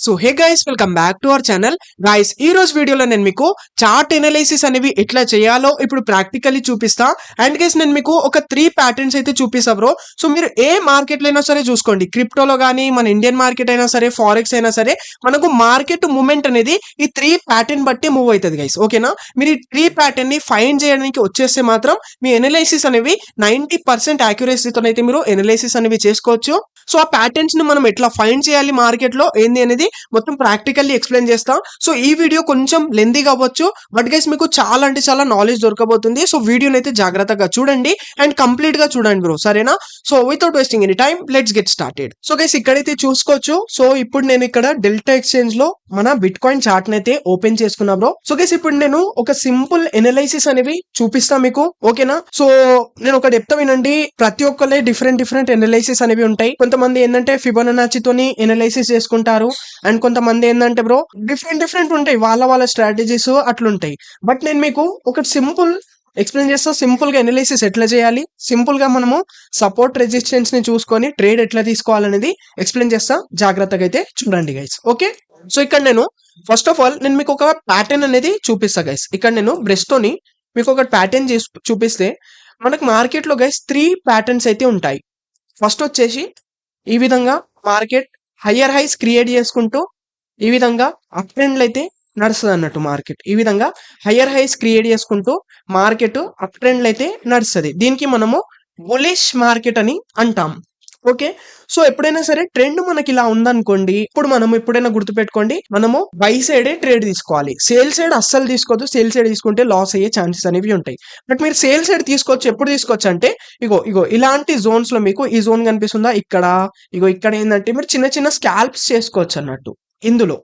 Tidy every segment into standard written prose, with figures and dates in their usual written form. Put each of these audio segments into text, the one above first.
So hey guys, welcome back to our channel. Guys, ఈ రోజు వీడియోలో నేను మీకు చార్ట్ ఎనాలిసిస్ అనేవి ఎట్లా చేయాలో ఇప్పుడు ప్రాక్టికల్లీ చూపిస్తా. అండ్ గైస్, నేను మీకు ఒక 3 ప్యాటర్న్స్ అయితే చూపిస్తా బ్రో. సో మీరు ఏ మార్కెట్ లో అయినా సరే చూసుకోండి, క్రిప్టోలో కానీ, మన ఇండియన్ మార్కెట్ అయినా సరే, ఫారెక్స్ అయినా సరే, మనకు మార్కెట్ మూమెంట్ అనేది ఈ 3 ప్యాటర్న్ బట్టి మూవ్ అవుతుంది గైస్. ఓకేనా? మీరు ఈ 3 ప్యాటర్న్ ని ఫైండ్ చేయడానికి వచ్చేస్తే మాత్రం మీ ఎనాలిసిస్ అనేవి 90% యాక్యురసీతో అయితే మీరు ఎనాలిసిస్ అనేవి చేసుకోవచ్చు. సో ఆ ప్యాటర్న్స్ ని మనం ఎట్లా ఫైండ్ చేయాలి మార్కెట్ లో ఏంది అనేది మొత్తం ప్రాక్టికల్లీ ఎక్స్ప్లెయిన్ చేస్తాం. సో ఈ వీడియో కొంచెం లెందీగా అవ్వచ్చు, బట్ గైస్ మీకు చాలా అంటే చాలా నాలెడ్జ్ దొరకబోతుంది. సో వీడియోని అయితే జాగ్రత్తగా చూడండి అండ్ కంప్లీట్ గా చూడండి బ్రో, సరేనా? So without wasting any time, let's get started. So guys, ఇక్కడైతే చూసుకోవచ్చు. సో ఇప్పుడు నేను ఇక్కడ డెల్టా ఎక్స్చేంజ్ లో మన బిట్ కాయిన్ చార్ట్ అయితే ఓపెన్ చేసుకున్నా బ్రో. సో గైస్, ఇప్పుడు నేను ఒక సింపుల్ ఎనలైసిస్ అనేవి చూపిస్తా మీకు, ఓకేనా? సో నేను ఒక చెప్తా వినండి. ప్రతి ఒక్కళ్ళే డిఫరెంట్ డిఫరెంట్ ఎనలైసిస్ అనేవి ఉంటాయి. కొంతమంది ఏంటంటే ఫిబొనాచి తోని ఎనలైసిస్ చేసుకుంటారు, అండ్ కొంతమంది ఏంటంటే బ్రో డిఫరెంట్ డిఫరెంట్ ఉంటాయి, వాళ్ళ స్ట్రాటజీస్ అట్లుంటాయి. బట్ నేను మీకు ఒక సింపుల్ ఎక్స్ప్లెయిన్ చేస్తా, సింపుల్ గా ఎనలైసిస్ ఎట్లా చేయాలి, సింపుల్ గా మనము సపోర్ట్ రెసిస్టెన్స్ ని చూసుకొని ట్రేడ్ ఎట్లా తీసుకోవాలనేది ఎక్స్ప్లెయిన్ చేస్తా. జాగ్రత్తగా అయితే చూడండి గైస్, ఓకే? సో ఇక్కడ నేను ఫస్ట్ ఆఫ్ ఆల్ నేను మీకు ఒక ప్యాటర్న్ అనేది చూపిస్తా గైస్. ఇక్కడ నేను బ్రష్ తోని మీకు ఒక ప్యాటర్న్ చూపిస్తే మనకు మార్కెట్ లో గైస్ 3 ప్యాటర్న్స్ అయితే ఉంటాయి. ఫస్ట్ వచ్చేసి ఈ విధంగా మార్కెట్ హయ్యర్ హైస్ క్రియేట్ చేసుకుంటూ ఈ విధంగా అప్ ట్రెండ్ అయితే నడుస్తుంది అన్నట్టు. మార్కెట్ ఈ విధంగా హయ్యర్ హైస్ క్రియేట్ చేసుకుంటూ మార్కెట్ అప్ ట్రెండ్ అయితే నడుస్తుంది. దీనికి మనము బులిష్ మార్కెట్ అని అంటాం, ఓకే? సో ఎప్పుడైనా సరే ట్రెండ్ మనకి ఇలా ఉందనుకోండి, ఇప్పుడు మనం ఎప్పుడైనా గుర్తుపెట్టుకోండి, మనము బై సైడే ట్రేడ్ తీసుకోవాలి, సేల్ సైడ్ అస్సలు తీసుకోవద్దు. సేల్ సైడ్ తీసుకుంటే లాస్ అయ్యే ఛాన్సెస్ అనేవి ఉంటాయి. బట్ మీరు సేల్ సైడ్ తీసుకోవచ్చు. ఎప్పుడు తీసుకోవచ్చు అంటే ఇగో ఇగో ఇలాంటి జోన్స్ లో మీకు ఈ జోన్ కనిపిస్తుందా ఇక్కడ, ఇగో ఇక్కడ ఏంటంటే మీరు చిన్న చిన్న స్కాల్ప్స్ చేసుకోవచ్చు అన్నట్టు. ఇందులో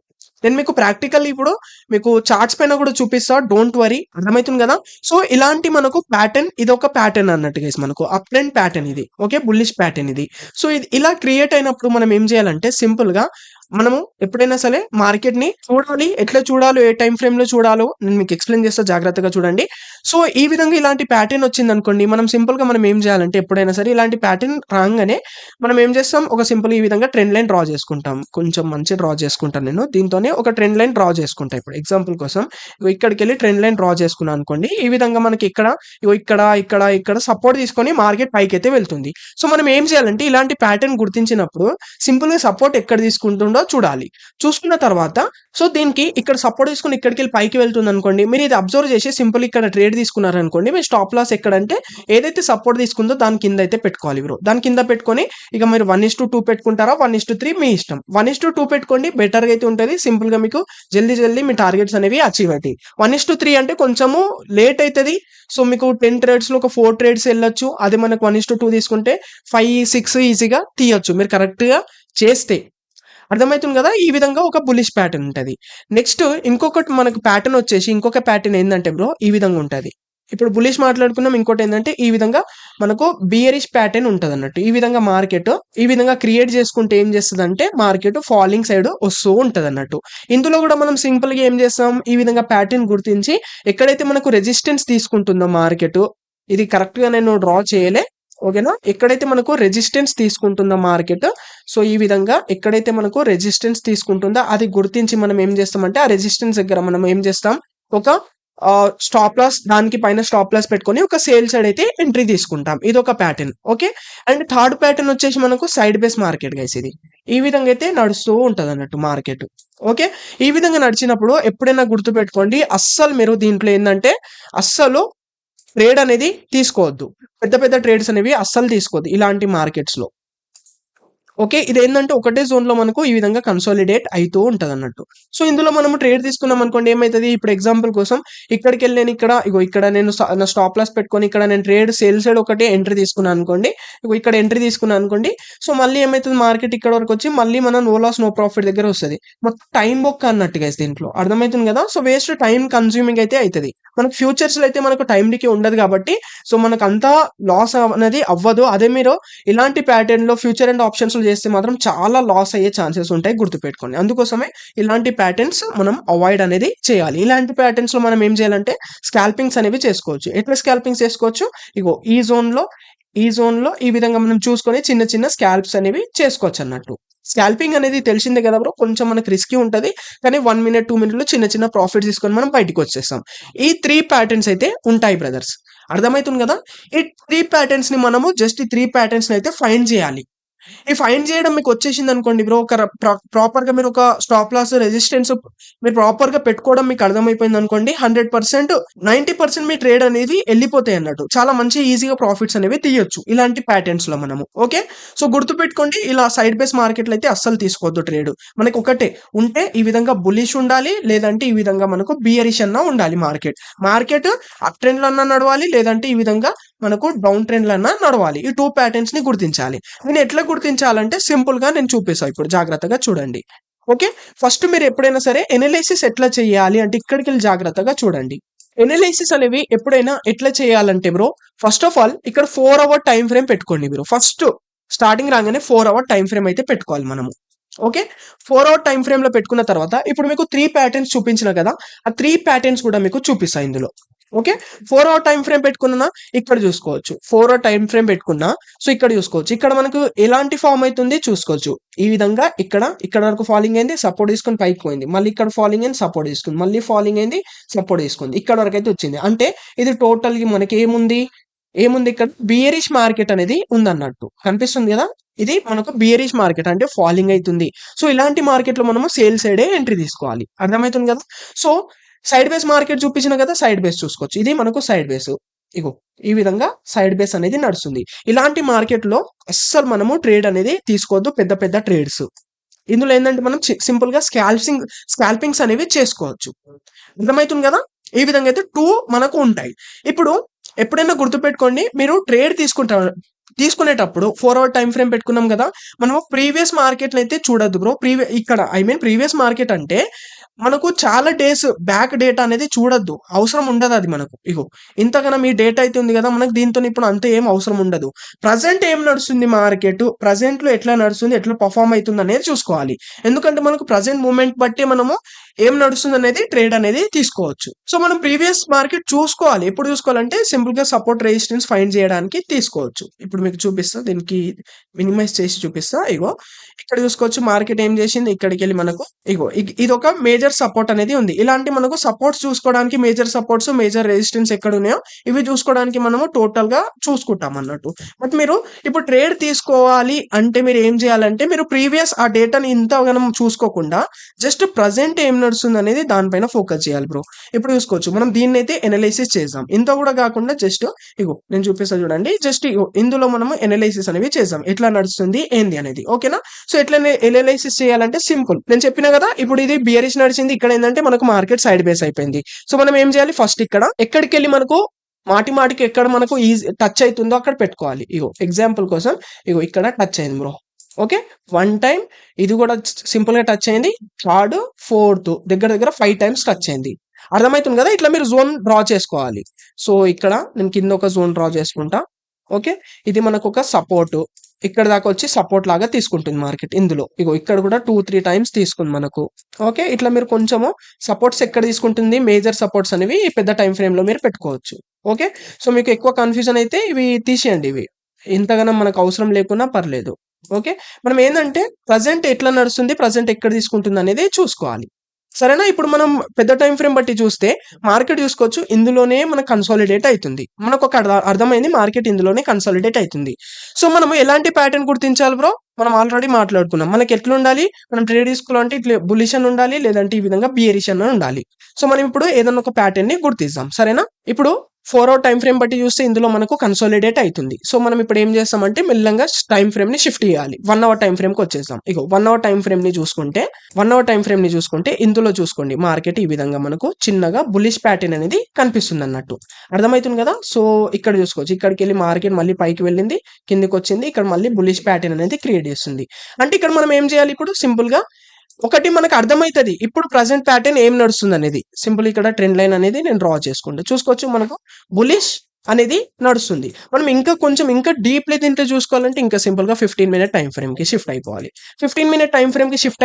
నేను మీకు ప్రాక్టికల్ ఇప్పుడు మీకు చార్ట్స్ పైన కూడా చూపిస్తా, డోంట్ వరీ, అర్థమవుతుంది కదా? సో ఇలాంటి మనకు ప్యాటర్న్, ఇది ఒక ప్యాటర్న్ అన్నట్టు గైస్, మనకు అప్ ట్రెండ్ ప్యాటర్న్ ఇది, ఓకే? బుల్లిష్ ప్యాటర్న్ ఇది. సో ఇది ఇలా క్రియేట్ అయినప్పుడు మనం ఏం చేయాలంటే సింపుల్ గా మనము ఎప్పుడైనా సరే మార్కెట్ ని చూడాలి. ఎట్లా చూడాలో, ఏ టైం ఫ్రేమ్ లో చూడాలో నేను మీకు ఎక్స్ప్లెయిన్ చేస్తా, జాగ్రత్తగా చూడండి. సో ఈ విధంగా ఇలాంటి ప్యాటర్న్ వచ్చింది అనుకోండి, మనం సింపుల్ గా మనం ఏం చేయాలంటే ఎప్పుడైనా సరే ఇలాంటి ప్యాటర్న్ రాగానే మనం ఏం చేస్తాం, ఒక సింపుల్ ఈ విధంగా ట్రెండ్ లైన్ డ్రా చేసుకుంటాం. కొంచెం మంచి డ్రా చేసుకుంటాను నేను, దీంతోనే ఒక ట్రెండ్ లైన్ డ్రా చేసుకుంటా. ఇప్పుడు ఎగ్జాంపుల్ కోసం ఇక్కడికి వెళ్ళి ట్రెండ్ లైన్ డ్రా చేసుకున్నాను అనుకోండి. ఈ విధంగా మనకి ఇక్కడ ఇక్కడ ఇక్కడ ఇక్కడ సపోర్ట్ తీసుకొని మార్కెట్ పైకి అయితే వెళ్తుంది. సో మనం ఏం చేయాలంటే ఇలాంటి ప్యాటర్న్ గుర్తించినప్పుడు సింపుల్ గా సపోర్ట్ ఎక్కడ తీసుకుంటుండో చూడాలి. చూసుకున్న తర్వాత సో దీనికి ఇక్కడ సపోర్ట్ తీసుకుని ఇక్కడికి వెళ్ళి పైకి వెళ్తుంది అనుకోండి, మీరు ఇది అబ్జర్వ్ చేసి సింపుల్ ఇక్కడ ట్రేడ్ తీసుకున్నారనుకోండి, మీరు స్టాప్ లాస్ ఎక్కడంటే ఏదైతే సపోర్ట్ తీసుకుందో దాని కింద అయితే పెట్టుకోవాలి బ్రో. దాని కింద పెట్టుకొని ఇక మీరు 1:2 పెట్టుకుంటారా, 1:3 మీ ఇష్టం. 1:2 పెట్టుకోండి, బెటర్ గా అయితే ఉంటుంది. సింపుల్ గా మీకు జల్దీ మీ టార్గెట్స్ అనేవి అచీవ్ అవుతాయి. 1:3 అంటే కొంచెము లేట్ అవుతుంది. సో మీకు 10 ట్రేడ్స్ లో ఒక 4 ట్రేడ్స్ వెళ్ళొచ్చు. అదే మనకు 1:2 తీసుకుంటే 5, 6 ఈజీగా తీయొచ్చు మీరు కరెక్ట్ గా చేస్తే. అర్థమవుతుంది కదా? ఈ విధంగా ఒక బులిష్ ప్యాటర్న్ ఉంటుంది. నెక్స్ట్ ఇంకొకటి మనకు ప్యాటర్న్ వచ్చేసి, ఇంకొక ప్యాటర్న్ ఏంటంటే బ్రో ఈ విధంగా ఉంటుంది. ఇప్పుడు బులిష్ మాట్లాడుకున్నాం. ఇంకోటి ఏంటంటే ఈ విధంగా మనకు బియరిష్ ప్యాటర్న్ ఉంటుంది అన్నట్టు. ఈ విధంగా మార్కెట్ ఈ విధంగా క్రియేట్ చేసుకుంటే ఏం చేస్తుంది అంటే మార్కెట్ ఫాలింగ్ సైడ్ వస్తూ ఉంటది అన్నట్టు. ఇందులో కూడా మనం సింపుల్ గా ఏం చేస్తాం, ఈ విధంగా ప్యాటర్న్ గుర్తించి ఎక్కడైతే మనకు రెసిస్టెన్స్ తీసుకుంటుందో మార్కెట్, ఇది కరెక్ట్ గా నేను డ్రా చేయలే, ఓకేనా? ఎక్కడైతే మనకు రెసిస్టెన్స్ తీసుకుంటుందో మార్కెట్, సో ఈ విధంగా ఎక్కడైతే మనకు రెసిస్టెన్స్ తీసుకుంటుందో అది గుర్తించి మనం ఏం చేస్తామంటే ఆ రెసిస్టెన్స్ దగ్గర మనం ఏం చేస్తాం, ఒక స్టాప్ లాస్, దానికి పైన స్టాప్ లాస్ పెట్టుకొని ఒక సేల్ సైడ్ అయితే ఎంట్రీ తీసుకుంటాం. ఇది ఒక pattern, okay? And third pattern వచ్చేసి మనకు సైడ్ బేస్ మార్కెట్ గైస్. ఇది ఈ విధంగా అయితే నడుస్తూ ఉంటది అన్నట్టు మార్కెట్, ఓకే? ఈ విధంగా నడిచినప్పుడు ఎప్పుడైనా గుర్తు పెట్టుకోండి, అస్సలు మీరు దీంట్లో ఏంటంటే అస్సలు ట్రేడ్ అనేది తీసుకోవద్దు. పెద్ద పెద్ద ట్రేడ్స్ అనేవి అస్సలు తీసుకోవద్దు ఇలాంటి మార్కెట్స్ లో, ఓకే? ఇది ఏంటంటే ఒకటే జోన్ లో మనకు ఈ విధంగా కన్సాలిడేట్ అవుతూ ఉంటది అన్నట్టు. సో ఇందులో మనము ట్రేడ్ తీసుకున్నాం అనుకోండి, ఏమైతుంది, ఇప్పుడు ఎగ్జాంపుల్ కోసం ఇక్కడికి వెళ్ళి నేను ఇక్కడ నేను నా స్టాప్ లాస్ పెట్టుకొని ఇక్కడ నేను ట్రేడ్ సేల్ సైడ్ ఒకటే ఎంట్రీ తీసుకున్నాను అనుకోండి, ఇక్కడ ఎంట్రీ తీసుకున్నాను అనుకోండి. సో మళ్ళీ ఏమైతుంది, మార్కెట్ ఇక్కడ వరకు వచ్చి మళ్ళీ మనం నో లాస్ నో ప్రాఫిట్ దగ్గర వస్తుంది. మొత్తం టైం బొక్క అన్నట్టుగా దీంట్లో, అర్థమవుతుంది కదా? సో వేస్ట్ టైం కన్స్యూమింగ్ అయితే అవుతుంది. మనకు ఫ్యూచర్స్ లో అయితే మనకు టైం డికే ఉండదు కాబట్టి సో మనకు అంతా లాస్ అనేది అవ్వదు. అదే మీరు ఇలాంటి ప్యాటర్న్ లో ఫ్యూచర్ అండ్ ఆప్షన్స్ చేస్తే మాత్రం చాలా లాస్ అయ్యే ఛాన్సెస్ ఉంటాయి, గుర్తుపెట్టుకోండి. అందుకోసమే ఇలాంటి ప్యాటర్న్స్ మనం అవాయిడ్ అనేది చేయాలి. ఇలాంటి ప్యాటర్న్స్ లో మనం ఏం చేయాలంటే స్కాల్పింగ్స్ అనేవి చేసుకోవచ్చు. ఎట్లా స్కాల్పింగ్స్ చేసుకోవచ్చు, ఇగో ఈ జోన్ లో ఈ జోన్‌లో ఈ విధంగా మనం చూసుకొని చిన్న చిన్న స్కాల్ప్స్ అనేవి చేసుకోవచ్చన్నట్టు. స్కాల్పింగ్ అనేది తెలిసిందే కదా బ్రో! కొంచెం మనకు రిస్కీ ఉంటది. కానీ 1 మినిట్, 2 మినిట్‌లో చిన్న చిన్న ప్రాఫిట్స్ తీసుకొని మనం బయటికొచ్చేస్తాం. ఈ 3 ప్యాటర్న్స్ అయితే ఉంటాయి బ్రదర్స్. అర్థమైతుంది గదా! ఈ 3 ప్యాటర్న్స్‌ని మనము జస్ట్ ఈ 3 ప్యాటర్న్స్‌ని అయితే ఫైండ్ జేయాలి. ఈ ఫైండ్ చేయడం మీకొచ్చేసిందనుకోండి బ్రో, ఒక ప్రాపర్‌గా మీరొక స్టాప్ లాస్, రెసిస్టెన్స్ మీరు ప్రాపర్‌గా పెట్టుకోవడం మీకు అర్థమైపోయిందనుకోండి, 100% 90% మీ ట్రేడ్ అనేది ఎళ్ళిపోతాయన్నట్టు. చాలా మంచి ఈజీగా ప్రాఫిట్స్ అనేవి తీయొచ్చు ఇలాంటి ప్యాటర్న్స్‌లో మనము. ఓకే. సో, గుర్తుపెట్టుకోండి, ఇలా సైడ్ బేస్ మార్కెట్‌లో అయితే అస్సలు తీసుకోవద్దు ట్రేడ్. మనకొకటే ఉంటే ఈ విధంగా బుల్లిష్ ఉండాలి. లేదంటే ఈ విధంగా మనకు బియరిష్ అన్నా ఉండాలి మార్కెట్. మార్కెట్ అప్ ట్రెండ్‌లో అన్నా నడవాలి. లేదంటే ఈ విధంగా మనకు డౌన్ ట్రెండ్‌లో అన్నా నడవాలి. ఈ 2 ప్యాటర్న్స్‌ని గుర్తించాలి. దీన్ని ఎట్లా గుర్తించాలంటే సింపుల్‌గా నేను చూపిస్తా ఇప్పుడు జాగ్రత్తగా చూడండి. ఓకే. ఫస్ట్ మీరు ఎప్పుడైనా సరే ఎనలైసిస్ ఎట్లా చేయాలి అంటే ఇక్కడికెళ్ళి జాగ్రత్తగా చూడండి. ఎనలైసిస్ అనేవి ఎప్పుడైనా ఎట్లా చేయాలంటే బ్రో, ఫస్ట్ ఆఫ్ ఆల్ ఇక్కడ 4 అవర్ టైమ్ ఫ్రేమ్ పెట్టుకోండి మీరు. ఫస్ట్ స్టార్టింగ్ రాగానే 4 అవర్ టైమ్ ఫ్రేమ్ అయితే పెట్టుకోవాలి మనము. ఓకే. 4 అవర్ టైమ్ ఫ్రేమ్‌లో పెట్టుకున్న తర్వాత ఇప్పుడు మీకు 3 ప్యాటర్న్స్ చూపించిన కదా! ఆ 3 ప్యాటర్న్స్ కూడా మీకు చూపిస్తా ఇందులో. ఓకే. 4 అవర్ టైమ్ ఫ్రేమ్ పెట్టుకున్నానా ఇక్కడ చూసుకోవచ్చు. 4 అవర్ టైమ్ ఫ్రేమ్ పెట్టుకున్నా సో ఇక్కడ చూసుకోవచ్చు. ఇక్కడ మనకు ఎలాంటి ఫార్మ్ అయితుంది చూసుకోవచ్చు. ఈ విధంగా ఇక్కడ వరకు ఫాలింగ్ అయింది. సపోర్ట్ తీసుకొని పైకి పోయింది. మళ్ళీ ఇక్కడ ఫాలింగ్ అయింది. సపోర్ట్ తీసుకుంది. మళ్ళీ ఫాలింగ్ అయింది. సపోర్ట్ తీసుకుంది. ఇక్కడ వరకు అయితే వచ్చింది. అంటే ఇది టోటల్‌గా మనకి ఏముంది ఇక్కడ బియరిష్ మార్కెట్ అనేది ఉందన్నట్టు. కనిపిస్తుంది గదా! ఇది మనకు బియరిష్ మార్కెట్ అంటే ఫాలింగ్ అయితుంది. సో, ఇలాంటి మార్కెట్‌లో మనము సేల్ సైడే ఎంట్రీ తీసుకోవాలి. అర్థమైతుంది గదా! సో, సైడ్ బేస్ మార్కెట్ చూపించిన కదా! సైడ్ బేస్ చూసుకోవచ్చు. ఇది మనకు సైడ్ బేస్. ఇగో ఈ విధంగా సైడ్ బేస్ అనేది నడుస్తుంది. ఇలాంటి మార్కెట్‌లో అస్సలు మనము ట్రేడ్ అనేది తీసుకోవద్దు. పెద్ద పెద్ద ట్రేడ్స్. ఇందులో ఏందంటే మనం సింపుల్‌గా స్కాల్పింగ్స్ అనేవి చేసుకోవచ్చు. అర్థమైతుంది గదా! ఈ విధంగా అయితే 2 మనకు ఉంటాయి. ఇప్పుడు ఎప్పుడైనా గుర్తుపెట్టుకోండి, మీరు ట్రేడ్ తీసుకునేటప్పుడు 4 అవర్ టైమ్ ఫ్రేమ్ పెట్టుకున్నాం గదా! మనము ప్రీవియస్ మార్కెట్‌నయితే చూడొద్దు బ్రో. ఇక్కడ ప్రీవియస్ మార్కెట్ అంటే మనకు చాలా డేస్ బ్యాక్ డేటా అనేది చూడొద్దు. అవసరం ఉండదది మనకు. ఇగో ఇంతగనం ఈ డేటా అయితే ఉంది గదా! మనకు దీనితోని ఇప్పుడు అంత ఏం అవసరం ఉండదు. ప్రెజెంట్ ఏం నడుస్తుంది మార్కెట్, ప్రెజెంట్‌లో ఎట్లా నడుస్తుంది, ఎట్లా పెర్ఫార్మ్ అయితుందనేది చూసుకోవాలి. ఎందుకంటే మనకు ప్రెజెంట్ మూవ్‌మెంట్ బట్టి మనము ఏం నడుస్తుందనేది ట్రేడ్ అనేది తీసుకోవచ్చు. సో, మనం ప్రీవియస్ మార్కెట్ చూసుకోవాలి. ఎప్పుడు చూసుకోవాలంటే సింపుల్‌గా సపోర్ట్, రెసిస్టెన్స్ ఫైండ్ చేయడానికి తీసుకోవచ్చు. ఇప్పుడు మీకు చూపిస్తా. దీనికి మినిమైజ్ చేసి చూపిస్తా. ఇగో ఇక్కడ చూసుకోవచ్చు మార్కెట్ ఏం చేసింది. ఇక్కడికెళ్ళి మనకు ఇగో ఇదొక మేజర్ సపోర్ట్ అనేది ఉంది. ఇలాంటి మనకు సపోర్ట్స్ చూసుకోవడానికి మేజర్ సపోర్ట్స్, మేజర్ రెసిస్టెన్స్ ఎక్కడున్నాయో ఇవి చూసుకోవడానికి మనము టోటల్‌గా చూసుకుంటాం అన్నట్టు. బట్ మీరు ఇప్పుడు ట్రేడ్ తీసుకోవాలి అంటే మీరు ఏం చేయాలంటే మీరు ప్రీవియస్ ఆ డేటాని ఇంతగనం చూసుకోకుండా జస్ట్ ప్రెజెంట్ ఏం నడుస్తుందనేది దానిపైన ఫోకస్ చేయాలి బ్రో. ఇప్పుడు చూసుకోవచ్చు మనం దీన్నైతే ఎనలైసిస్ చేద్దాం. ఇంత కూడా కాకుండా జస్ట్ ఇగో నేను చూపిస్తా చూడండి. జస్ట్ ఇగో ఇందులో మనము ఎనలైసిస్ అనేవి చేద్దాం. ఎట్లా నడుస్తుంది ఏంది అనేది. ఓకేనా? సో, ఎట్లా ఎనలైసిస్ చేయాలంటే సింపుల్. నేను చెప్పినా కదా! ఇప్పుడు ఇది బియరిష్ నడిచింది. ఇక్కడ ఏందంటే మనకు మార్కెట్ సైడ్ బేస్ అయిపోయింది. సో, మనం ఏం చేయాలి ఫస్ట్ ఎక్కడికెళ్ళి మనకు మాటికి ఎక్కడ మనకు టచ్ అయితుందో అక్కడ పెట్టుకోవాలి. ఇగో ఎగ్జాంపుల్ కోసం ఇగో ఇక్కడ టచ్ అయింది బ్రో. ఓకే. 1 టైమ్ ఇది కూడా సింపుల్‌గా టచ్ అయింది. థర్డ్, ఫోర్త్ దగ్గర 5 టైమ్స్ టచ్ అయింది. అర్థమైతుంది కదా! ఇట్లా మీరు జోన్ డ్రా చేసుకోవాలి. సో, ఇక్కడ నేను కింద ఒక జోన్ డ్రా చేసుకుంటా. ఓకే. ఇది మనకొక సపోర్ట్. ఇక్కడ దాకా వచ్చి సపోర్ట్ లాగా తీసుకుంటుంది మార్కెట్ ఇందులో. ఇగో ఇక్కడ కూడా 2, 3 టైమ్స్ తీసుకుంది మనకు. ఓకే. ఇట్లా మీరు కొంచెము సపోర్ట్స్ ఎక్కడ తీసుకుంటుంది, మేజర్ సపోర్ట్స్ అనేవి పెద్ద టైమ్ ఫ్రేమ్‌లో మీరు పెట్టుకోవచ్చు. ఓకే. సో, మీకు ఎక్కువ కన్‌ఫ్యూజన్ అయితే ఇవి తీసేయండి ఇవి. ఇంతగనం మనకు అవసరం లేకున్నా పర్లేదు. ఓకే. మనం ఏందంటే ప్రెజెంట్ ఎట్లా నడుస్తుంది, ప్రెజెంట్ ఎక్కడ తీసుకుంటుందనేది చూసుకోవాలి. సరేనా? ఇప్పుడు మనం పెద్ద టైమ్ ఫ్రేమ్ బట్టి చూస్తే మార్కెట్ చూసుకోవచ్చు. ఇందులోనే మనకు కన్సాలిడేట్ అయితుంది. మనకొక అర్థమైంది మార్కెట్ ఇందులోనే కన్సాలిడేట్ అయితుంది. సో, మనము ఎలాంటి ప్యాటర్న్ గుర్తించాలి బ్రో? మనం ఆల్రెడీ మాట్లాడుకున్నాం. మనకి ఎట్లుండాలి? మనం ట్రేడ్ తీసుకోవాలంటే ఇట్లా బుల్లిష్ అని ఉండాలి. లేదంటే ఈ విధంగా బియరిష్ అని ఉండాలి. సో, మనం ఇప్పుడు ఏదన్నా ఒక ప్యాటర్న్‌ని గుర్తిద్దాం. సరేనా? ఇప్పుడు 4 అవర్ టైమ్ ఫ్రేమ్ బట్టి చూస్తే ఇందులో మనకు కన్సాలిడేట్ అయితుంది. సో, మనం ఇప్పుడు ఏం చేస్తామంటే మెల్లంగా టైమ్ ఫ్రేమ్‌ని షిఫ్ట్ చేయాలి. 1 అవర్ టైమ్ ఫ్రేమ్‌కి వచ్చేద్దాం. ఇగో 1 అవర్ టైమ్ ఫ్రేమ్‌ని చూసుకుంటే ఇందులో చూసుకోండి మార్కెట్ ఈ విధంగా మనకు చిన్నగా బుల్లిష్ ప్యాటర్న్ అనేది కనిపిస్తుందన్నట్టు. అర్థమైతుంది కదా! సో, ఇక్కడ చూసుకోవచ్చు. ఇక్కడికెళ్ళి మార్కెట్ మళ్ళీ పైకి వెళ్ళింది. కిందకొచ్చింది. ఇక్కడ మళ్ళీ బుల్లిష్ ప్యాటర్న్ అనేది క్రియేట్ చేస్తుంది. అంటే ఇక్కడ మనం ఏం చేయాలి ఇప్పుడు సింపుల్‌గా ఒకటి మనకు అర్థమైతది. ఇప్పుడు ప్రెజెంట్ ప్యాటర్న్ ఏం నడుస్తుందనేది. సింపుల్ ఇక్కడ ట్రెండ్ లైన్ అనేది నేను డ్రా చేసుకుంటా. చూసుకోవచ్చు మనకు బుల్లిష్ అనేది నడుస్తుంది. మనం ఇంకా కొంచెం ఇంకా డీప్‌లీ దీంట్లో చూసుకోవాలంటే ఇంకా సింపుల్‌గా 15 మినిట్ టైమ్ ఫ్రేమ్‌కి షిఫ్ట్ అయిపోవాలి. 15 మినిట్ టైమ్ ఫ్రేమ్‌కి షిఫ్ట్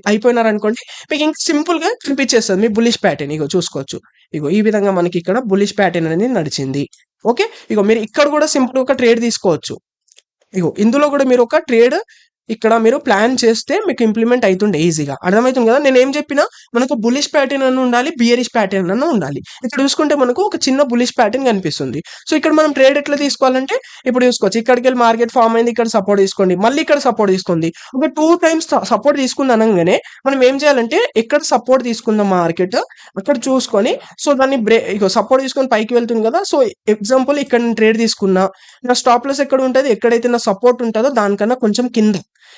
అయిపోయినారనుకోండి మీకు ఇంక సింపుల్‌గా కనిపించేస్తది మీ బుల్లిష్ ప్యాటర్న్. ఇగో చూసుకోవచ్చు. ఇగో ఈ విధంగా మనకి ఇక్కడ బుల్లిష్ ప్యాటర్న్ అనేది నడిచింది. ఓకే. ఇగో మీరు ఇక్కడ కూడా సింపుల్ ఒక ట్రేడ్ తీసుకోవచ్చు. ఇగో ఇందులో కూడా మీరు ఒక ట్రేడ్ ఇక్కడ మీరు ప్లాన్ చేస్తే మీకు ఇంప్లిమెంట్ అయితుండే ఈజీగా. అర్థమైతుంది కదా! నేనేం చెప్పినా మనకు బుల్లిష్ ప్యాటర్న్ అన్న ఉండాలి, బియరిష్ ప్యాటర్న్ అన్న ఉండాలి. ఇక్కడ చూసుకుంటే మనకు ఒక చిన్న బుల్లిష్ ప్యాటర్న్ కనిపిస్తుంది. సో, ఇక్కడ మనం ట్రేడ్ ఎట్లా తీసుకోవాలంటే ఇప్పుడు చూసుకోవచ్చు. ఇక్కడికెళ్ళి మార్కెట్ ఫార్మ్ అయింది. ఇక్కడ సపోర్ట్ తీసుకోండి. మళ్ళీ ఇక్కడ సపోర్ట్ తీసుకోండి. ఒక 2 టైమ్స్ సపోర్ట్ తీసుకుంది అనంగానే మనం ఏం చేయాలంటే ఎక్కడ సపోర్ట్ తీసుకుందాం మార్కెట్ అక్కడ చూసుకొని సో, దాన్ని ఇగో సపోర్ట్ తీసుకొని పైకి వెళ్తుంది కదా! సో, ఎగ్జాంపుల్ ఇక్కడ నేను ట్రేడ్ తీసుకున్నా. నా స్టాప్ లాస్ ఎక్కడ ఉంటది? ఎక్కడైతే నా సపోర్ట్ ఉంటదో దానికన్నా కొంచెం కింద.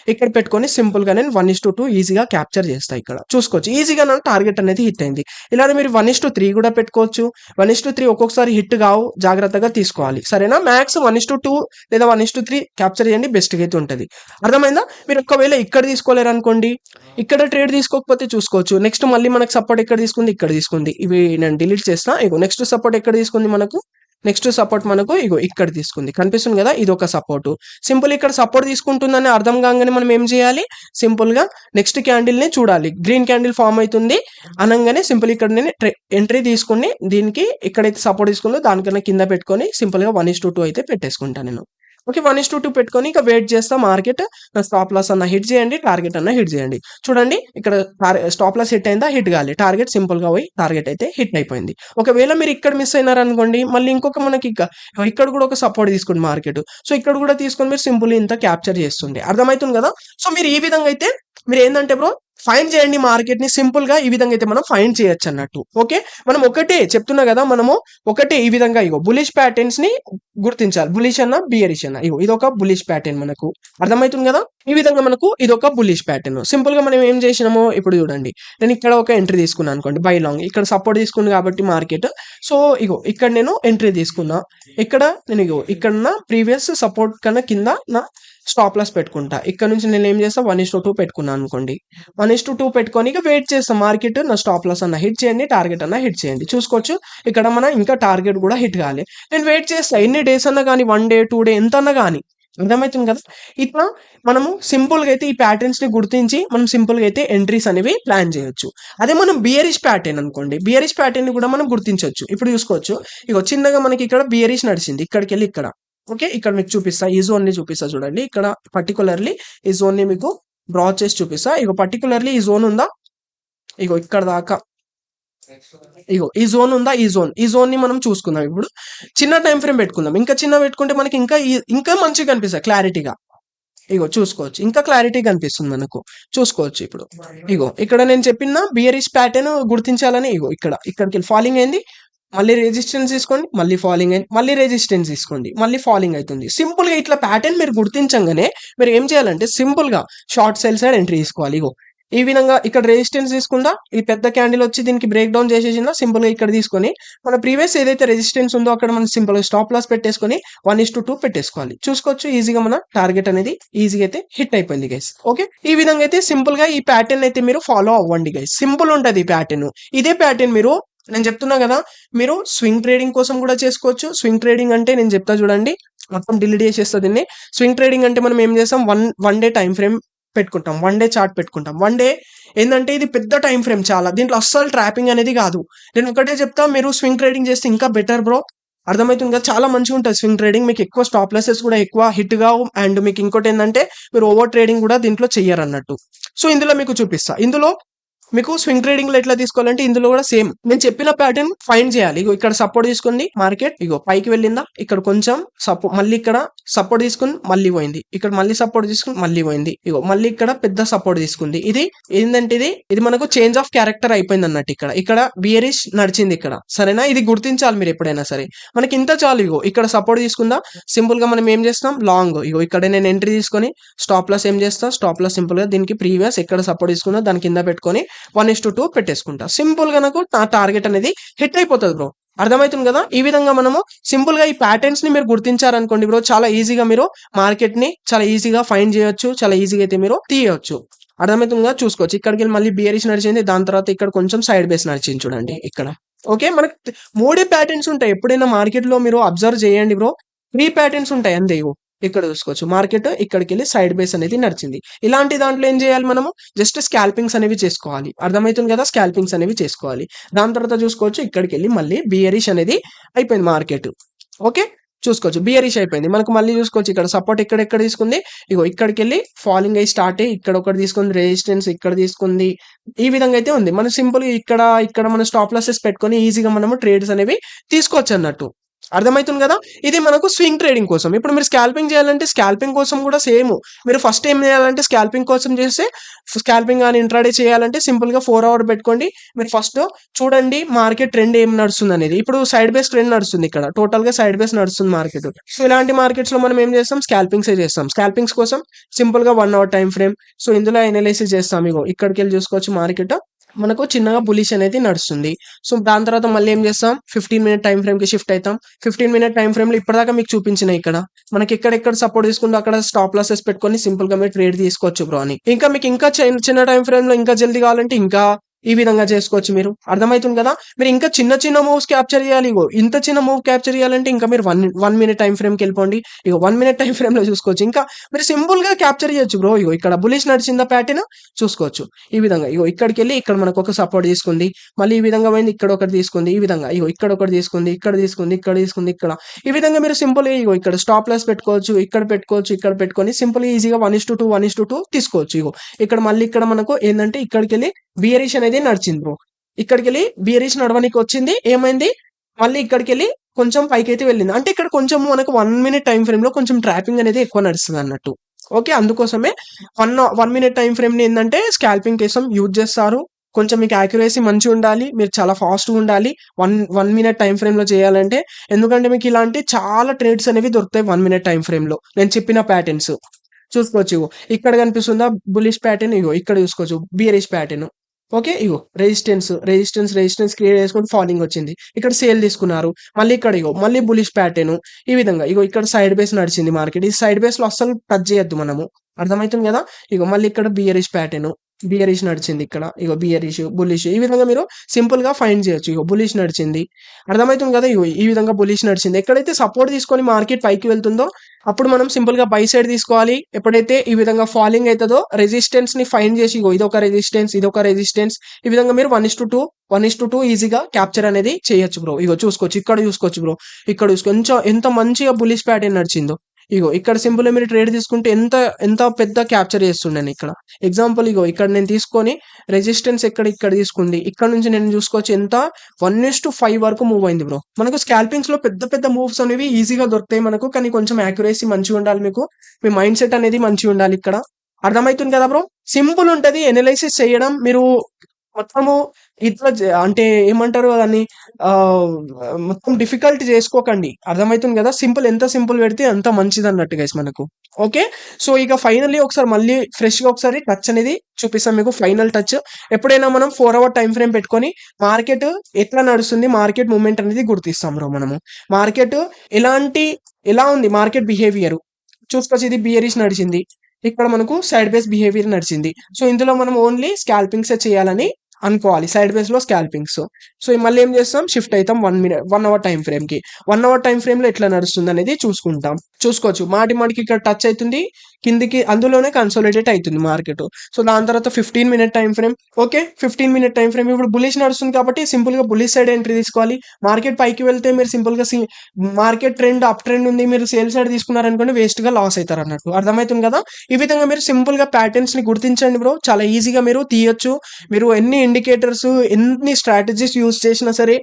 ఇక్కడ పెట్టుకొని సింపుల్‌గా నేను 1:2 ఈజీగా క్యాప్చర్ చేస్తా ఇక్కడ. చూసుకోవచ్చు. ఈజీగా నా టార్గెట్ అనేది హిట్ అయింది. ఇలానే మీరు 1:3 కూడా పెట్టుకోవచ్చు. 1:3 ఒక్కొక్కసారి హిట్ కావు. జాగ్రత్తగా తీసుకోవాలి. సరేనా? మాక్స్ 1:2 లేదా 1:3 క్యాప్చర్ చేయండి. బెస్ట్‌గా అయితే ఉంటది. అర్థమైందా? మీరు ఒకవేళ ఇక్కడ తీసుకోలేరనుకోండి. ఇక్కడ ట్రేడ్ తీసుకోకపోతే చూసుకోవచ్చు. నెక్స్ట్ మళ్ళీ మనకు సపోర్ట్ ఎక్కడ తీసుకుంది? ఇక్కడ తీసుకుంది. ఇవి నేను డిలీట్ చేస్తా. ఇగో నెక్స్ట్ సపోర్ట్ ఎక్కడ తీసుకుంది మనకు? నెక్స్ట్ సపోర్ట్ మనకు ఇగో ఇక్కడ తీసుకుంది. కనిపిస్తుంది కదా! ఇదొక సపోర్టు. సింపుల్ ఇక్కడ సపోర్ట్ తీసుకుంటుందని అర్థం కాంగానే మనం ఏం చేయాలి? సింపుల్‌గా నెక్స్ట్ క్యాండిల్‌ని చూడాలి. గ్రీన్ క్యాండిల్ ఫార్మ్ అయితుంది అనంగానే సింపుల్ ఇక్కడ నేను ఎంట్రీ తీసుకొని దీనికి ఎక్కడైతే సపోర్ట్ తీసుకుందో దానికన్నా కింద పెట్టుకొని సింపుల్‌గా 1:2 అయితే పెట్టేసుకుంటా నేను. ఓకే. 1:2 పెట్టుకొని ఇక వెయిట్ చేస్తా మార్కెట్ స్టాప్ లాస్ అన్న హిట్ చేయండి. టార్గెట్ అన్న హిట్ చేయండి. చూడండి ఇక్కడ స్టాప్ లాస్ హిట్ అయిందా? హిట్ కాలే. టార్గెట్ సింపుల్‌గా పోయి టార్గెట్ అయితే హిట్ అయిపోయింది. ఒకవేళ మీరు ఇక్కడ మిస్ అయినారనుకోండి మళ్ళీ ఇంకొక మనకి ఇక్కడ కూడా ఒక సపోర్ట్ తీసుకోండి మార్కెట్. సో, ఇక్కడ కూడా తీసుకొని మీరు సింపుల్‌గా ఇంత క్యాప్చర్ చేస్తుండే. అర్థమైతుంది కదా! సో, మీరు ఈ విధంగా అయితే మీరేందంటే బ్రో ఫైండ్ చేయండి మార్కెట్‌ని సింపుల్‌గా ఈ విధంగా అయితే మనం ఫైండ్ చేయొచ్చన్నట్టు. ఓకే. మనం ఒకటే చెప్తున్నా కదా! మనము ఒకటే ఈ విధంగా ఇగో బుల్లిష్ ప్యాటర్న్స్‌ని గుర్తించాలి. బుల్లిష్ అన్నా, బియరిష్ అన్నా. ఇగో ఇదొక బుల్లిష్ ప్యాటర్న్ మనకు. అర్థమైతుంది కదా! ఈ విధంగా మనకు ఇదొక బుల్లిష్ ప్యాటర్న్. సింపుల్‌గా మనం ఏం చేసినామో ఇప్పుడు చూడండి. నేను ఇక్కడ ఒక ఎంట్రీ తీసుకున్నాను అనుకోండి బై లాంగ్. ఇక్కడ సపోర్ట్ తీసుకుంది కాబట్టి మార్కెట్. సో, ఇగో ఇక్కడ నేను ఎంట్రీ తీసుకున్నా. ఇక్కడ నేను ఇగో ఇక్కడున్న ప్రీవియస్ సపోర్ట్ కన్నా కింద నా స్టాప్ లాస్ పెట్టుకుంటా. ఇక్కడ నుంచి నేను ఏం చేస్తా 1:2 పెట్టుకున్నాను అనుకోండి. 1:2 పెట్టుకొని ఇక వెయిట్ చేస్తాం మార్కెట్ నా స్టాప్ లాస్ అన్న హిట్ చేయండి. టార్గెట్ అన్న హిట్ చేయండి. చూసుకోవచ్చు. ఇక్కడ మన ఇంకా టార్గెట్ కూడా హిట్ కాలే. నేను వెయిట్ చేస్తా. ఎన్ని డేస్ అన్నా గానీ 1 డే, 2 డే ఎంతన్నా గానీ. అర్థమైతుంది కదా! ఇట్లా మనము సింపుల్‌గా అయితే ఈ ప్యాటర్న్స్‌ని గుర్తించి మనం సింపుల్‌గా అయితే ఎంట్రీస్ అనేవి ప్లాన్ చేయొచ్చు. అదే మనం బియరిష్ ప్యాటర్న్ అనుకోండి. బియరిష్ ప్యాటర్న్‌ని కూడా మనం గుర్తించొచ్చు. ఇప్పుడు చూసుకోవచ్చు. ఇగో చిన్నగా మనకి ఇక్కడ బియరిష్ నడిచింది. ఇక్కడికెళ్ళి ఇక్కడ. ఓకే. ఇక్కడ మీకు చూపిస్తా. ఈ జోన్‌ని చూపిస్తా చూడండి. ఇక్కడ పర్టిక్యులర్‌లీ ఈ జోన్‌ని మీకు డ్రా చేసి చూపిస్తా. ఇగో పర్టిక్యులర్‌లీ ఈ జోన్ ఉందా? ఇగో ఇక్కడ దాకా. ఇగో ఈ జోన్ ఉందా? ఈ జోన్‌ని మనం చూసుకుందాం ఇప్పుడు. చిన్న టైమ్ ఫ్రేమ్ పెట్టుకుందాం. ఇంకా చిన్నగా పెట్టుకుంటే మనకి ఇంకా మంచిగా కనిపిస్తది క్లారిటీగా. ఇగో చూసుకోవచ్చు. ఇంకా క్లారిటీ కనిపిస్తుంది మనకు. చూసుకోవచ్చు ఇప్పుడు. ఇగో ఇక్కడ నేను చెప్పిన బియరిష్ ప్యాటర్న్ గుర్తించాలని ఇగో ఇక్కడికెళ్ళి ఫాలింగ్ అయింది. మళ్ళీ రెసిస్టెన్స్ తీసుకోండి. మళ్ళీ ఫాలింగ్ అయింది. మళ్ళీ రెసిస్టెన్స్ తీసుకోండి. మళ్ళీ ఫాలింగ్ అయితుంది. సింపుల్‌గా ఇట్లా ప్యాటర్న్ మీరు గుర్తించంగానే మీరు ఏం చేయాలంటే సింపుల్‌గా షార్ట్ సెల్ సైడ్ ఎంట్రీ తీసుకోవాలి. ఇగో ఈ విధంగా ఇక్కడ రెసిస్టెన్స్ తీసుకుందా ఈ పెద్ద క్యాండిల్ వచ్చి దీనికి బ్రేక్ డౌన్ చేసేసిందా సింపుల్‌గా ఇక్కడ తీసుకొని మన ప్రీవియస్ ఏదైతే రెసిస్టెన్స్ ఉందో అక్కడ మనం సింపుల్‌గా స్టాప్ లాస్ పెట్టేసుకొని 1:2 పెట్టేసుకోవాలి. చూసుకోవచ్చు ఈజీగా మన టార్గెట్ అనేది ఈజీగా అయితే హిట్ అయిపోయింది గైస్. ఓకే. ఈ విధంగా అయితే సింపుల్‌గా ఈ ప్యాటర్న్ అయితే మీరు ఫాలో అవ్వండి గైస్. సింపుల్ ఉంటది ఈ ప్యాటర్న్. ఇదే ప్యాటర్న్ మీరు నేను చెప్తున్నా కదా! మీరు స్వింగ్ ట్రేడింగ్ కోసం కూడా చేసుకోవచ్చు. స్వింగ్ ట్రేడింగ్ అంటే నేను చెప్తా చూడండి. మొత్తం డిలీట్ చేసేస్తా దీన్ని. స్వింగ్ ట్రేడింగ్ అంటే మనం ఏం చేస్తాం వన్ డే టైమ్ ఫ్రేమ్ పెట్టుకుంటాం. 1 డే చార్ట్ పెట్టుకుంటాం. 1 డే ఏందంటే ఇది పెద్ద టైమ్ ఫ్రేమ్ చాలా. దీంట్లో అస్సలు ట్రాపింగ్ అనేది కాదు. నేను ఒకటే చెప్తా మీరు స్వింగ్ ట్రేడింగ్ చేస్తే ఇంకా బెటర్ బ్రో. అర్థమైతుంది కదా! చాలా మంచిగుంటది స్వింగ్ ట్రేడింగ్. మీకు ఎక్కువ స్టాప్ లాసెస్ కూడా ఎక్కువ హిట్ కావు. అండ్ మీకు ఇంకోటేందంటే మీరు ఓవర్ ట్రేడింగ్ కూడా దీంట్లో చెయ్యరన్నట్టు. సో, ఇందులో మీకు చూపిస్తా. ఇందులో మీకు స్వింగ్ ట్రేడింగ్‌లో ఎట్లా తీసుకోవాలంటే ఇందులో కూడా సేమ్. నేను చెప్పిన ప్యాటర్న్ ఫైండ్ చేయాలి. ఇగో ఇక్కడ సపోర్ట్ తీసుకుంది మార్కెట్. ఇగో పైకి వెళ్ళిందా? ఇక్కడ కొంచెం మళ్ళీ ఇక్కడ సపోర్ట్ తీసుకొని మళ్ళీ పోయింది. ఇక్కడ మళ్ళీ సపోర్ట్ తీసుకొని మళ్ళీ పోయింది. ఇగో మళ్ళీ ఇక్కడ పెద్ద సపోర్ట్ తీసుకుంది. ఇది ఏందంటే ఇది మనకు చేంజ్ ఆఫ్ క్యారెక్టర్ అయిపోయింది అన్నట్టు ఇక్కడ. ఇక్కడ బియరిష్ నడిచింది ఇక్కడ. సరేనా? ఇది గుర్తించాలి మీరు ఎప్పుడైనా సరే. మనకి ఇంత చాలు ఇగో ఇక్కడ సపోర్ట్ తీసుకుందా సింపుల్‌గా మనం ఏం చేస్తాం లాంగ్ ఇగో ఇక్కడ నేను ఎంట్రీ తీసుకొని స్టాప్ లాస్ ఏం చేస్తా స్టాప్ లాస్ సింపుల్‌గా దీనికి ప్రీవియస్ ఎక్కడ సపోర్ట్ తీసుకుందో దాని కింద పెట్టుకొని 1:2 పెట్టేసుకుంటా. సింపుల్‌గా నాకు నా టార్గెట్ అనేది హిట్ అయిపోతది బ్రో. అర్థమైతుంది కదా! ఈ విధంగా మనము సింపుల్‌గా ఈ ప్యాటర్న్స్‌ని మీరు గుర్తించారనుకోండి బ్రో చాలా ఈజీగా మీరు మార్కెట్‌ని చాలా ఈజీగా ఫైండ్ చేయొచ్చు. చాలా ఈజీగా అయితే మీరు తీయొచ్చు. అర్థమవుతుందిగా చూసుకోవచ్చు. ఇక్కడికెళ్ళి మళ్ళీ బియరిష్ నడిచింది. దాని తర్వాత ఇక్కడ కొంచెం సైడ్ బేస్ నడిచింది చూడండి ఇక్కడ. ఓకే. మనకు 3 ప్యాటర్న్స్ ఉంటాయి. ఎప్పుడైనా మార్కెట్‌లో మీరు అబ్జర్వ్ చేయండి బ్రో. 3 ప్యాటర్న్స్ ఉంటాయి అంతే. ఇగో ఇక్కడ చూసుకోవచ్చు. మార్కెట్ ఇక్కడికెళ్ళి సైడ్ బేస్ అనేది నడిచింది. ఇలాంటి దాంట్లో ఏం చేయాలి మనము? జస్ట్ స్కాల్పింగ్స్ అనేవి చేసుకోవాలి. అర్థమైతుంది కదా! స్కాల్పింగ్స్ అనేవి చేసుకోవాలి. దాని తర్వాత చూసుకోవచ్చు ఇక్కడికెళ్ళి మళ్ళీ బియరిష్ అనేది అయిపోయింది మార్కెట్. ఓకే. చూసుకోవచ్చు. బియరిష్ అయిపోయింది. మనకు మళ్ళీ చూసుకోవచ్చు ఇక్కడ సపోర్ట్ ఎక్కడ తీసుకుంది. ఇగో ఇక్కడికెళ్ళి ఫాలింగ్ అయ్యి స్టార్ట్ అయ్యి ఇక్కడ ఒకటి తీసుకుంది. రెసిస్టెన్స్ ఇక్కడ తీసుకుంది. ఈ విధంగా అయితే ఉంది. మనం సింపుల్‌గా ఇక్కడ మనం స్టాప్ లాసెస్ పెట్టుకొని ఈజీగా మనము ట్రేడ్స్ అనేవి తీసుకోవచ్చన్నట్టు. అర్థమైతుంది గదా! ఇది మనకు స్వింగ్ ట్రేడింగ్ కోసం. ఇప్పుడు మీరు స్కాల్పింగ్ చేయాలంటే స్కాల్పింగ్ కోసం కూడా సేమ్. మీరు ఫస్ట్ ఏం చేయాలంటే స్కాల్పింగ్ కోసం చేస్తే స్కాల్పింగ్ గాని ఇంట్రాడే చేయాలంటే సింపుల్‌గా 4 అవర్ పెట్టుకోండి. మీరు ఫస్ట్ చూడండి మార్కెట్ ట్రెండ్ ఏం నడుస్తుందనేది. ఇప్పుడు సైడ్ బేస్ ట్రెండ్ నడుస్తుంది ఇక్కడ. టోటల్‌గా సైడ్ బేస్ నడుస్తుంది మార్కెట్. సో, ఇలాంటి మార్కెట్స్‌లో మనం ఏం చేస్తాం స్కాల్పింగ్సే చేస్తాం. స్కాల్పింగ్స్ కోసం సింపుల్‌గా 1 అవర్ టైమ్ ఫ్రేమ్. సో, ఇందులో ఎనాలిసిస్ చేస్తాం. ఇగో ఇక్కడికెళ్ళి చూసుకోవచ్చు మార్కెట్ మనకు చిన్నగా బులిష్ అనేది నడుస్తుంది. సో, దాని తర్వాత మళ్ళీ ఏం చేస్తాం 15 మినిట్ టైమ్ ఫ్రేమ్‌కి షిఫ్ట్ అయితాం. 15 మినిట్ టైమ్ ఫ్రేమ్‌లో ఇప్పటిదాకా మీకు చూపించిన ఇక్కడ. మనకి ఎక్కడెక్కడ సపోర్ట్ తీసుకుంటూ అక్కడ స్టాప్ లాసెస్ పెట్టుకొని సింపుల్‌గా మీరు ట్రేడ్ తీసుకోవచ్చు బ్రో అని. ఇంకా మీకు ఇంకా చిన్న టైమ్ ఫ్రేమ్‌లో ఇంకా జల్దీ కావాలంటే ఇంకా ఈ విధంగా చేసుకోవచ్చు మీరు. అర్థమైతుంది కదా! మీరు ఇంకా చిన్న మూవ్స్ క్యాప్చర్ చేయాలి. ఇగో ఇంత చిన్న మూవ్ క్యాప్చర్ చేయాలంటే ఇంకా మీరు 1 మినిట్ టైమ్ ఫ్రేమ్‌కెళ్ళిపోండి. ఇగో 1 మినిట్ టైమ్ ఫ్రేమ్‌లో చూసుకోవచ్చు. ఇంకా మీరు సింపుల్‌గా క్యాప్చర్ చేయొచ్చు బ్రో. ఇగో ఇక్కడ బులిష్ నడిచిందా ప్యాటర్న్ చూసుకోవచ్చు. ఈ విధంగా ఇగో ఇక్కడికెళ్ళి ఇక్కడ మనకు ఒక సపోర్ట్ తీసుకుంది. మళ్ళీ ఈ విధంగా పోయింది. ఇక్కడ ఒకటి తీసుకుంది. ఈ విధంగా ఇగో ఇక్కడ ఒకటి తీసుకుంది. ఇక్కడ తీసుకుంది. ఇక్కడ తీసుకుంది. ఇక్కడ. ఈ విధంగా మీరు సింపుల్‌గా ఇగో ఇక్కడ స్టాప్ లాస్ పెట్టుకోవచ్చు. ఇక్కడ పెట్టుకోవచ్చు. ఇక్కడ పెట్టుకొని సింపుల్‌గా ఈజీగా 1:2, 1:2 తీసుకోవచ్చు. ఇగో ఇక్కడ మళ్ళీ ఇక్కడ మనకు ఏందంటే ఇక్కడికెళ్ళి బియరిష్ అనేది నడిచింది బ్రో. ఇక్కడికెళ్ళి బియరిష్ నడవనికి వచ్చింది. ఏమైంది? మళ్ళీ ఇక్కడికెళ్ళి కొంచెం పైకైతే వెళ్ళింది. అంటే ఇక్కడ కొంచెం మనకు 1 మినిట్ టైమ్ ఫ్రేమ్‌లో కొంచెం ట్రాపింగ్ అనేది ఎక్కువ నడుస్తదన్నట్టు. ఓకే. అందుకోసమే 1 మినిట్ టైమ్ ఫ్రేమ్‌ని ఏందంటే స్కాల్పింగ్ కోసం యూజ్ చేస్తారు. కొంచెం మీకు యాక్యురసీ మంచిగుండాలి. మీరు చాలా ఫాస్ట్‌గా ఉండాలి. 1 మినిట్ టైమ్ ఫ్రేమ్‌లో చేయాలంటే. ఎందుకంటే మీకు ఇలాంటి చాలా ట్రేడ్స్ అనేవి దొరుకుతాయి 1 మినిట్ టైమ్ ఫ్రేమ్‌లో. నేను చెప్పిన ప్యాటర్న్స్. చూసుకోవచ్చు. ఇగో ఇక్కడ కనిపిస్తుందా బులిష్ ప్యాటర్న్. ఇగో ఇక్కడ చూసుకోవచ్చు బియరిష్ ప్యాటర్న్. ఓకే. ఇగో రెసిస్టెన్స్ క్రియేట్ చేసుకొని ఫాలింగ్ వచ్చింది. ఇక్కడ సేల్ తీసుకున్నారు. మళ్ళీ ఇక్కడ ఇగో మళ్ళీ బులిష్ ప్యాటర్న్. ఈ విధంగా ఇగో ఇక్కడ సైడ్ బేస్ నడిచింది మార్కెట్. ఈ సైడ్ బేస్‌లో అస్సలు టచ్ చేయొద్దు మనము. అర్థమైతుంది గదా! ఇగో మళ్ళీ ఇక్కడ బియరిష్ ప్యాటర్న్. బియరిష్ నడిచింది ఇక్కడ. ఇగో బియరిష్, బులిష్ ఈ విధంగా మీరు సింపుల్‌గా ఫైండ్ చేయొచ్చు. ఇగో బులిష్ నడిచింది. అర్థమైతుంది గదా! ఇగో ఈ విధంగా బులిష్ నడిచింది. ఎక్కడైతే సపోర్ట్ తీసుకొని మార్కెట్ పైకి వెళ్తుందో అప్పుడు మనం సింపుల్‌గా బై సైడ్ తీసుకోవాలి. ఎప్పుడైతే ఈ విధంగా ఫాలింగ్ అయితదో రెసిస్టెన్స్‌ని ఫైండ్ చేసి ఇగో ఇదొక రెసిస్టెన్స్ ఈ విధంగా మీరు 1:2 ఈజీగా క్యాప్చర్ అనేది చేయొచ్చు బ్రో. ఇగో చూసుకోవచ్చు. ఇక్కడ చూసుకోవచ్చు బ్రో. ఇక్కడ కొంచెం ఎంత మంచిగా బులిష్ ప్యాటర్న్ నడిచిందో. ఇగో ఇక్కడ సింపుల్‌గా మీరు ట్రేడ్ తీసుకుంటే ఎంత పెద్ద క్యాప్చర్ చేస్తుండేను ఇక్కడ. ఎగ్జాంపుల్ ఇగో ఇక్కడ నేను తీసుకొని రెసిస్టెన్స్ ఇక్కడ తీసుకుంది. ఇక్కడ నుంచి నేను చూసుకోవచ్చు ఎంత 1:5 వరకు మూవ్ అయింది బ్రో. మనకు స్కాల్పింగ్స్‌లో పెద్ద మూవ్స్ అనేవి ఈజీగా దొరుకుతాయి మనకు. కానీ కొంచెం యాక్యురసీ మంచిగుండాలి మీకు. మీ మైండ్ సెట్ అనేది మంచిగుండాలి ఇక్కడ. అర్థమైతుంది కదా బ్రో! సింపుల్ ఉంటది ఎనలైసిస్ చేయడం. మీరు మొత్తము ఇట్లా అంటే ఏమంటారు దాన్ని మొత్తం డిఫికల్ట్ చేసుకోకండి. అర్థమైతుంది కదా! ఎంత సింపుల్ పెడితే అంత మంచిదన్నట్టు గైస్ మనకు. ఓకే. సో, ఇక ఫైనల్లీ ఒకసారి మళ్ళీ ఫ్రెష్‌గా ఒకసారి టచ్ అనేది చూపిస్తాను మీకు. Final touch. ఎప్పుడైనా మనం 4 అవర్ టైమ్ ఫ్రేమ్ పెట్టుకొని మార్కెట్ ఎట్లా నడుస్తుంది, మార్కెట్ మూవ్‌మెంట్ అనేది గుర్తిస్తాం బ్రో మనము. మార్కెట్ ఎలా ఉంది మార్కెట్ బిహేవియర్ చూసుకోవచ్చు. ఇది బియరిష్ నడిచింది. ఇక్కడ మనకు సైడ్ బేస్ బిహేవియర్ నడిచింది. సో, ఇందులో మనం ఓన్లీ స్కాల్పింగ్సే చేయాలని అనుకోవాలి. సైడ్ బేస్‌లో స్కాల్పింగ్స్. సో, మళ్ళీ ఏం చేస్తాం షిఫ్ట్ అయితాం 1 అవర్ టైమ్ ఫ్రేమ్‌కి. 1 అవర్ టైమ్ ఫ్రేమ్‌లో ఎట్లా నడుస్తుందనేది చూసుకుంటాం. చూసుకోవచ్చు. మాటికి ఇక్కడ టచ్ అయితుంది. కిందికి అందులోనే కన్సాలిడేట్ అయితుంది మార్కెట్. సో, దాని తర్వాత 15 minute time frame. Okay. 15 minute time frame ఇప్పుడు బులిష్ నడుస్తుంది కాబట్టి సింపుల్‌గా బులిష్ సైడ్ ఎంట్రీ తీసుకోవాలి. మార్కెట్ పైకి వెళ్తే మీరు సింపుల్‌గా మార్కెట్ ట్రెండ్ అప్ ట్రెండ్ ఉంది. మీరు సేల్ సైడ్ తీసుకున్నారనుకోండి వేస్ట్‌గా లాస్ అయితారన్నట్టు. అర్థమైతుంది కదా! ఈ విధంగా మీరు సింపుల్‌గా ప్యాటర్న్స్‌ని గుర్తించండి బ్రో. చాలా ఈజీగా మీరు తీయొచ్చు. మీరు ఎన్ని ఇండికేటర్స్, ఎన్ని స్ట్రాటజీస్ యూజ్ చేసినా సరే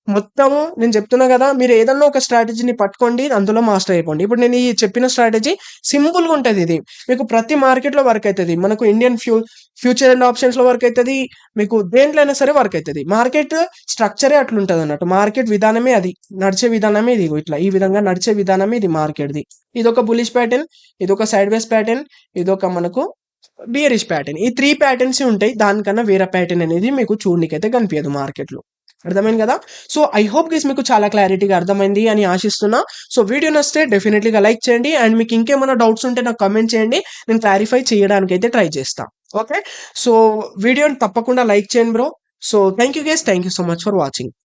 మొత్తము నేను చెప్తున్నా కదా! మీరు ఏదన్నా ఒక స్ట్రాటజీని పట్టుకోండి. అందులో మాస్టర్ అయిపోండి. ఇప్పుడు నేను ఈ చెప్పిన స్ట్రాటజీ సింపుల్‌గా ఉంటదిది. మీకు ప్రతి మార్కెట్‌లో వర్క్ అయితది. మనకు ఇండియన్ ఫ్యూచర్ అండ్ ఆప్షన్స్‌లో వర్క్ అయితది. మీకు దేంట్లో అయినా సరే వర్క్ అయితది. మార్కెట్ స్ట్రక్చరే అట్లుంటదన్నట్టు. మార్కెట్ విధానమే అది. నడిచే విధానమే ఇది. ఇట్లా ఈ విధంగా నడిచే విధానమే ఇది మార్కెట్‌ది. ఇదొక బులిష్ ప్యాటర్న్, ఇదొక సైడ్ వేస్ ప్యాటర్న్, ఇదొక మనకు బియరిష్ ప్యాటర్న్. ఈ 3 ప్యాటర్న్స్ ఉంటాయి. దానికన్నా వేరే ప్యాటర్న్ అనేది మీకు చూడనీకైతే కనిపియదు మార్కెట్‌లో. అర్థమైంది కదా! సో, ఐ హోప్ గైస్ మీకు చాలా క్లారిటీగా అర్థమైంది అని ఆశిస్తున్నా. సో, వీడియో నచ్చితే డెఫినెట్‌లీగా లైక్ చేయండి. అండ్ మీకు ఇంకేమైనా డౌట్స్ ఉంటే నాకు కామెంట్ చేయండి. నేను క్లారిఫై చేయడానికైతే ట్రై చేస్తా. ఓకే. సో వీడియోని తప్పకుండా లైక్ చేయండి bro. So thank you guys. Thank you so much for watching.